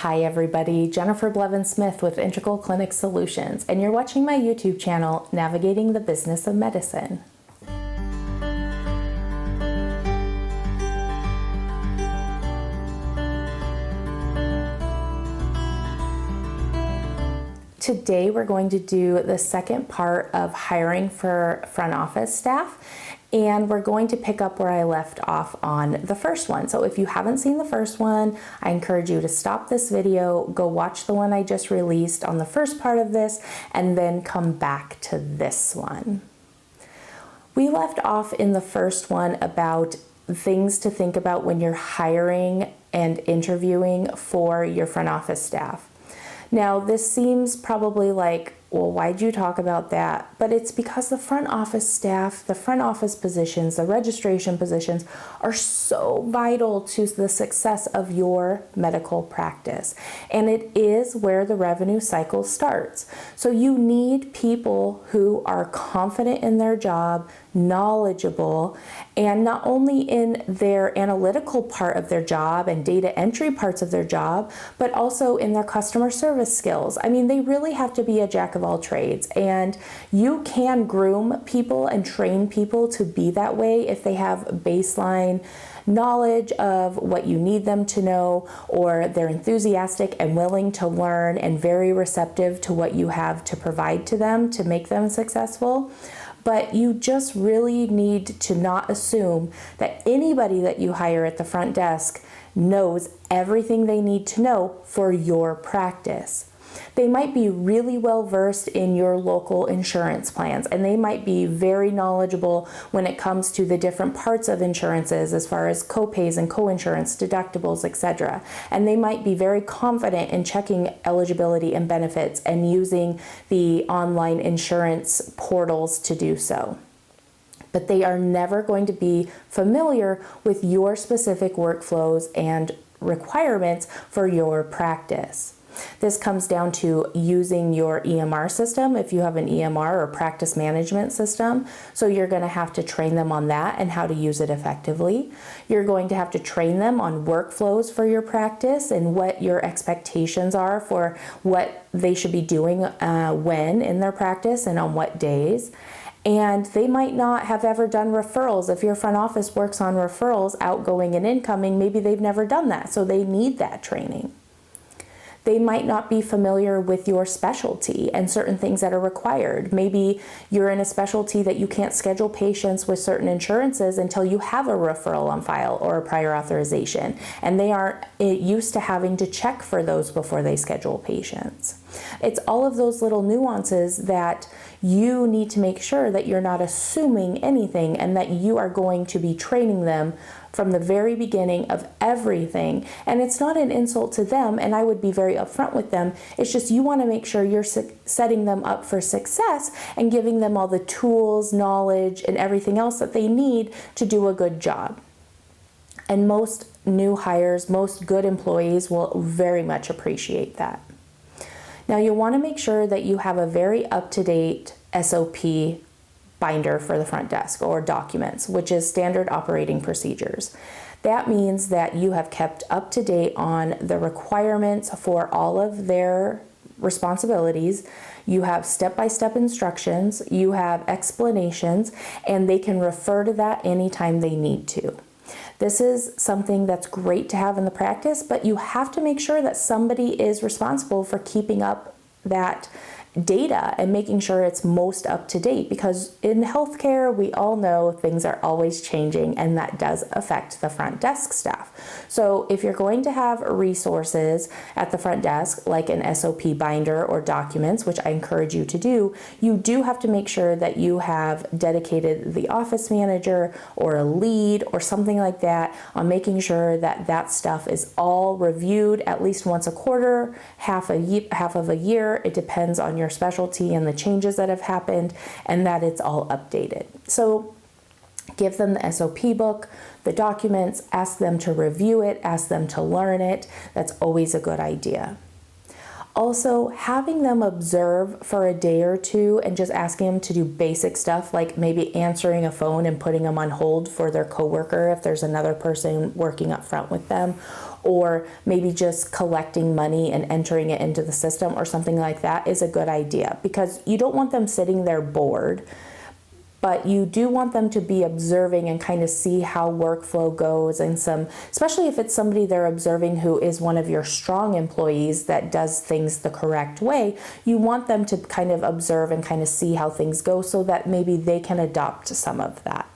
Hi everybody, Jennifer Blevin-Smith with Integral Clinic Solutions, and you're watching my YouTube channel, Navigating the Business of Medicine. Today we're going to do the second part of hiring for front office staff, and we're going to pick up where I left off on the first one. So if you haven't seen the first one, I encourage you to stop this video, go watch the one I just released on the first part of this, and then come back to this one. We left off in the first one about things to think about when you're hiring and interviewing for your front office staff. Now, this seems probably like, well, why'd you talk about that? But it's because the front office staff, the front office positions, the registration positions are so vital to the success of your medical practice. And it is where the revenue cycle starts. So you need people who are confident in their job, knowledgeable, and not only in their analytical part of their job and data entry parts of their job, but also in their customer service skills. I mean, they really have to be a jack of all trades, and you can groom people and train people to be that way if they have baseline knowledge of what you need them to know, or they're enthusiastic and willing to learn and very receptive to what you have to provide to them to make them successful. But you just really need to not assume that anybody that you hire at the front desk knows everything they need to know for your practice. They might be really well versed in your local insurance plans, and they might be very knowledgeable when it comes to the different parts of insurances as far as copays and coinsurance, deductibles, etc. And they might be very confident in checking eligibility and benefits and using the online insurance portals to do so. But they are never going to be familiar with your specific workflows and requirements for your practice. This comes down to using your EMR system if you have an EMR or practice management system. So you're going to have to train them on that and how to use it effectively. You're going to have to train them on workflows for your practice and what your expectations are for what they should be doing when in their practice and on what days. And they might not have ever done referrals. If your front office works on referrals, outgoing and incoming, maybe they've never done that, so they need that training. They might not be familiar with your specialty and certain things that are required. Maybe you're in a specialty that you can't schedule patients with certain insurances until you have a referral on file or a prior authorization, and they aren't used to having to check for those before they schedule patients. It's all of those little nuances that you need to make sure that you're not assuming anything and that you are going to be training them from the very beginning of everything. And it's not an insult to them, and I would be very upfront with them. It's just you want to make sure you're setting them up for success and giving them all the tools, knowledge, and everything else that they need to do a good job. And most new hires, most good employees will very much appreciate that. Now, you'll want to make sure that you have a very up-to-date SOP binder for the front desk, or documents, which is standard operating procedures. That means that you have kept up to date on the requirements for all of their responsibilities. You have step-by-step instructions, you have explanations, and they can refer to that anytime they need to. This is something that's great to have in the practice, but you have to make sure that somebody is responsible for keeping up that data and making sure it's most up to date, because in healthcare we all know things are always changing, and that does affect the front desk staff. So if you're going to have resources at the front desk like an SOP binder or documents, which I encourage you to do, you do have to make sure that you have dedicated the office manager or a lead or something like that on making sure that that stuff is all reviewed at least once a quarter, half of a year. It depends on your specialty and the changes that have happened, and that it's all updated. So give them the SOP book, the documents, ask them to review it, ask them to learn it. That's always a good idea. Also, having them observe for a day or two and just asking them to do basic stuff like maybe answering a phone and putting them on hold for their coworker if there's another person working up front with them, or maybe just collecting money and entering it into the system or something like that is a good idea, because you don't want them sitting there bored, but you do want them to be observing and kind of see how workflow goes, and especially if it's somebody they're observing who is one of your strong employees that does things the correct way, you want them to kind of observe and kind of see how things go so that maybe they can adopt some of that.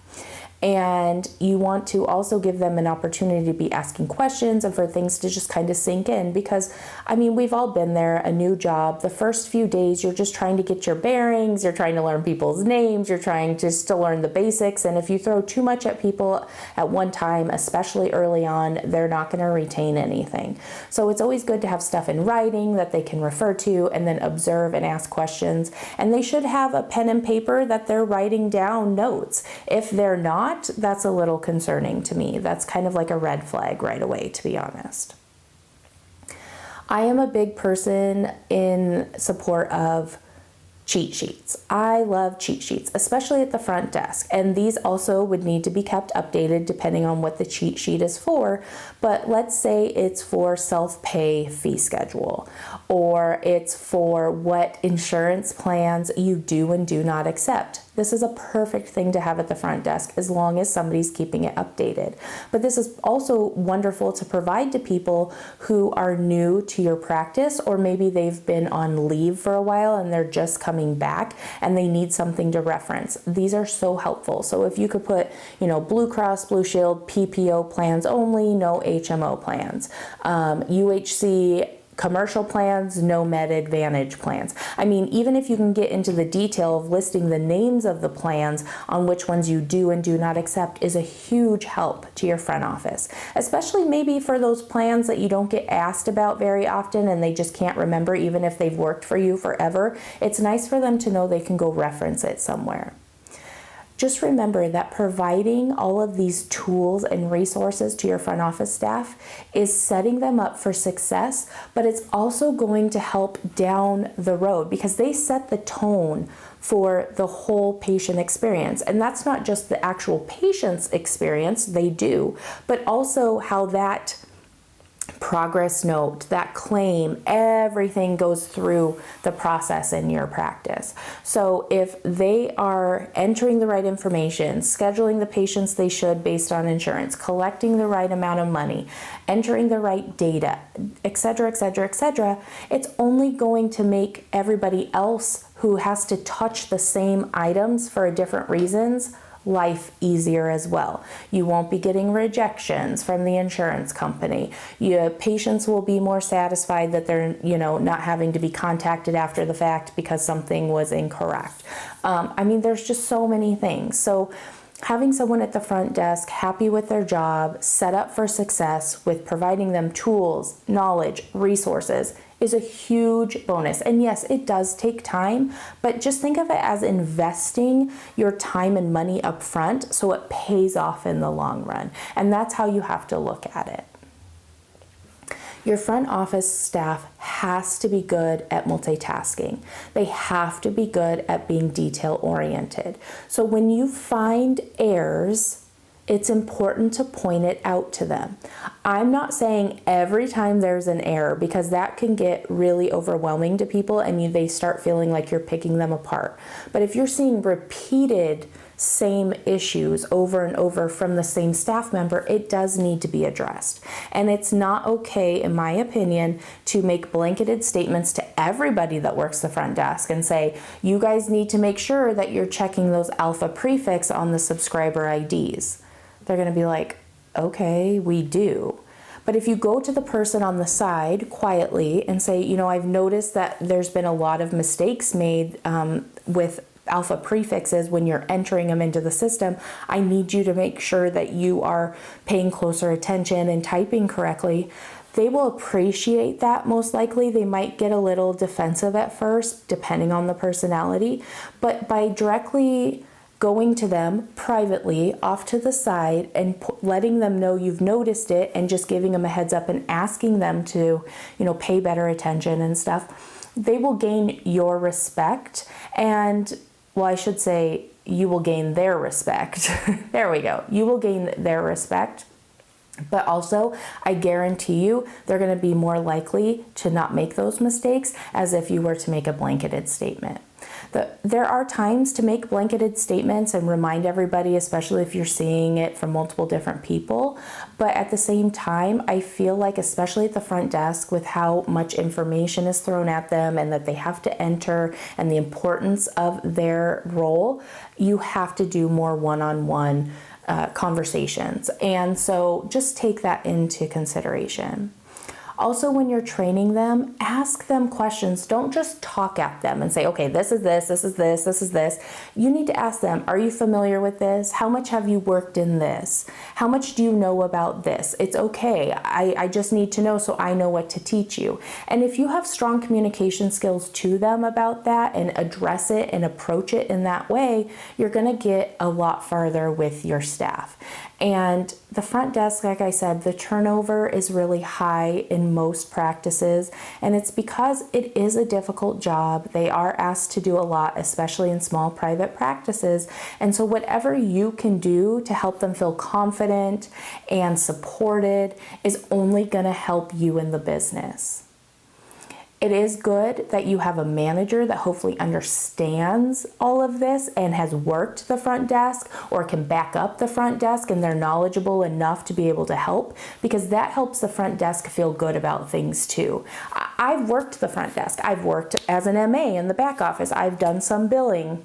And you want to also give them an opportunity to be asking questions and for things to just kind of sink in, because I mean, we've all been there, a new job. The first few days, you're just trying to get your bearings, you're trying to learn people's names, you're trying just to learn the basics. And if you throw too much at people at one time, especially early on, they're not going to retain anything. So it's always good to have stuff in writing that they can refer to and then observe and ask questions. And they should have a pen and paper that they're writing down notes. If they're not, that's a little concerning to me. That's kind of like a red flag right away, to be honest. I am a big person in support of cheat sheets. I love cheat sheets, especially at the front desk. And these also would need to be kept updated depending on what the cheat sheet is for. But let's say it's for self-pay fee schedule, or it's for what insurance plans you do and do not accept. This is a perfect thing to have at the front desk as long as somebody's keeping it updated. But this is also wonderful to provide to people who are new to your practice, or maybe they've been on leave for a while and they're just coming back and they need something to reference. These are so helpful. So if you could put, Blue Cross Blue Shield PPO plans only, no HMO plans, UHC commercial plans, no Med Advantage plans. I mean, even if you can get into the detail of listing the names of the plans on which ones you do and do not accept is a huge help to your front office, especially maybe for those plans that you don't get asked about very often and they just can't remember even if they've worked for you forever. It's nice for them to know they can go reference it somewhere. Just remember that providing all of these tools and resources to your front office staff is setting them up for success, but it's also going to help down the road because they set the tone for the whole patient experience. And that's not just the actual patient's experience, they do, but also how that progress note, that claim, everything goes through the process in your practice. So if they are entering the right information, scheduling the patients they should based on insurance, collecting the right amount of money, entering the right data, etc., etc., etc., it's only going to make everybody else who has to touch the same items for different reasons life easier as well. You won't be getting rejections from the insurance company. Your patients will be more satisfied that they're, not having to be contacted after the fact because something was incorrect. There's just so many things. So having someone at the front desk happy with their job, set up for success with providing them tools, knowledge, resources is a huge bonus. And yes, it does take time, but just think of it as investing your time and money up front so it pays off in the long run. And that's how you have to look at it. Your front office staff has to be good at multitasking. They have to be good at being detail oriented. So when you find errors, it's important to point it out to them. I'm not saying every time there's an error because that can get really overwhelming to people and they start feeling like you're picking them apart. But if you're seeing repeated same issues over and over from the same staff member, it does need to be addressed. And it's not okay, in my opinion, to make blanketed statements to everybody that works the front desk and say, you guys need to make sure that you're checking those alpha prefix on the subscriber IDs. They're going to be like, okay, we do. But if you go to the person on the side quietly and say, I've noticed that there's been a lot of mistakes made with alpha prefixes when you're entering them into the system. I need you to make sure that you are paying closer attention and typing correctly. They will appreciate that most likely. They might get a little defensive at first, depending on the personality, but by directly going to them privately off to the side and letting them know you've noticed it and just giving them a heads up and asking them to, pay better attention and stuff, they will gain your respect. And, I should say you will gain their respect. There we go. You will gain their respect. But also, I guarantee you, they're going to be more likely to not make those mistakes as if you were to make a blanketed statement. There are times to make blanketed statements and remind everybody, especially if you're seeing it from multiple different people. But at the same time, I feel like, especially at the front desk, with how much information is thrown at them and that they have to enter and the importance of their role, you have to do more one-on-one conversations. And so just take that into consideration. Also, when you're training them, ask them questions. Don't just talk at them and say, okay, this is this, this is this, this is this. You need to ask them, are you familiar with this? How much have you worked in this? How much do you know about this? It's okay. I just need to know so I know what to teach you. And if you have strong communication skills to them about that and address it and approach it in that way, you're going to get a lot farther with your staff. And the front desk, like I said, the turnover is really high in most practices, and it's because it is a difficult job. They are asked to do a lot, especially in small private practices. And so whatever you can do to help them feel confident and supported is only going to help you in the business. It is good that you have a manager that hopefully understands all of this and has worked the front desk or can back up the front desk and they're knowledgeable enough to be able to help, because that helps the front desk feel good about things too. I've worked the front desk. I've worked as an MA in the back office. I've done some billing.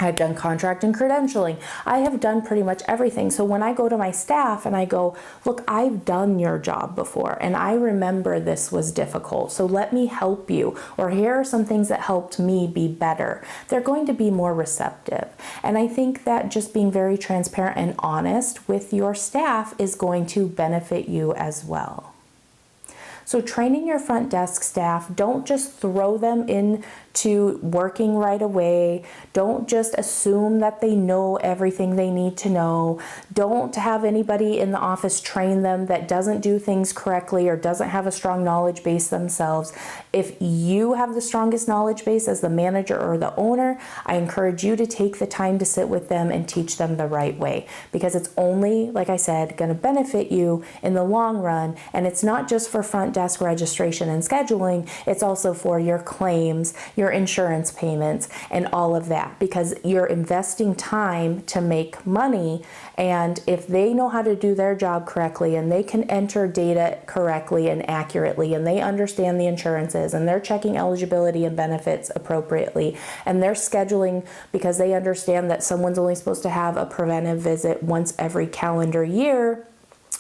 I've done contract and credentialing. I have done pretty much everything. So when I go to my staff and I go, look, I've done your job before and I remember this was difficult, so let me help you, or here are some things that helped me be better, they're going to be more receptive. And I think that just being very transparent and honest with your staff is going to benefit you as well. So training your front desk staff, don't just throw them into working right away. Don't just assume that they know everything they need to know. Don't have anybody in the office train them that doesn't do things correctly or doesn't have a strong knowledge base themselves. If you have the strongest knowledge base as the manager or the owner, I encourage you to take the time to sit with them and teach them the right way, because it's only, like I said, going to benefit you in the long run. And it's not just for front desk registration and scheduling, it's also for your claims, your insurance payments, and all of that, because you're investing time to make money. And if they know how to do their job correctly and they can enter data correctly and accurately, and they understand the insurances and they're checking eligibility and benefits appropriately, and they're scheduling because they understand that someone's only supposed to have a preventive visit once every calendar year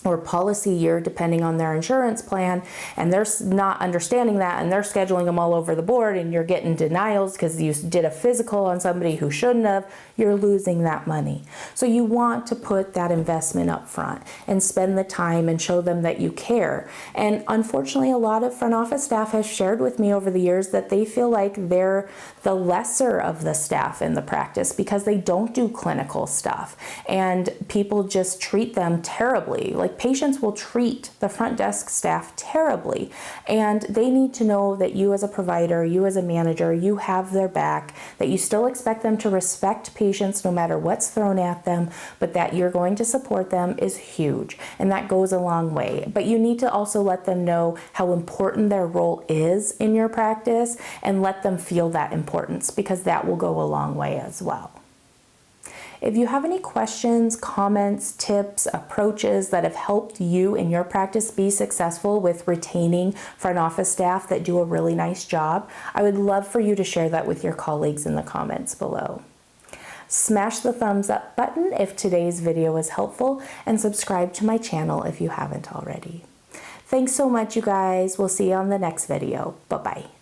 or policy year, depending on their insurance plan, and they're not understanding that, and they're scheduling them all over the board, and you're getting denials because you did a physical on somebody who shouldn't have, you're losing that money. So you want to put that investment up front and spend the time and show them that you care. And unfortunately, a lot of front office staff has shared with me over the years that they feel like they're the lesser of the staff in the practice because they don't do clinical stuff, and people just treat them terribly. Like, patients will treat the front desk staff terribly, and they need to know that you as a provider, you as a manager, you have their back, that you still expect them to respect patients no matter what's thrown at them, but that you're going to support them is huge, and that goes a long way. But you need to also let them know how important their role is in your practice and let them feel that importance, because that will go a long way as well. If you have any questions, comments, tips, approaches that have helped you in your practice be successful with retaining front office staff that do a really nice job, I would love for you to share that with your colleagues in the comments below. Smash the thumbs up button if today's video was helpful, and subscribe to my channel if you haven't already. Thanks so much, you guys. We'll see you on the next video. Bye-bye.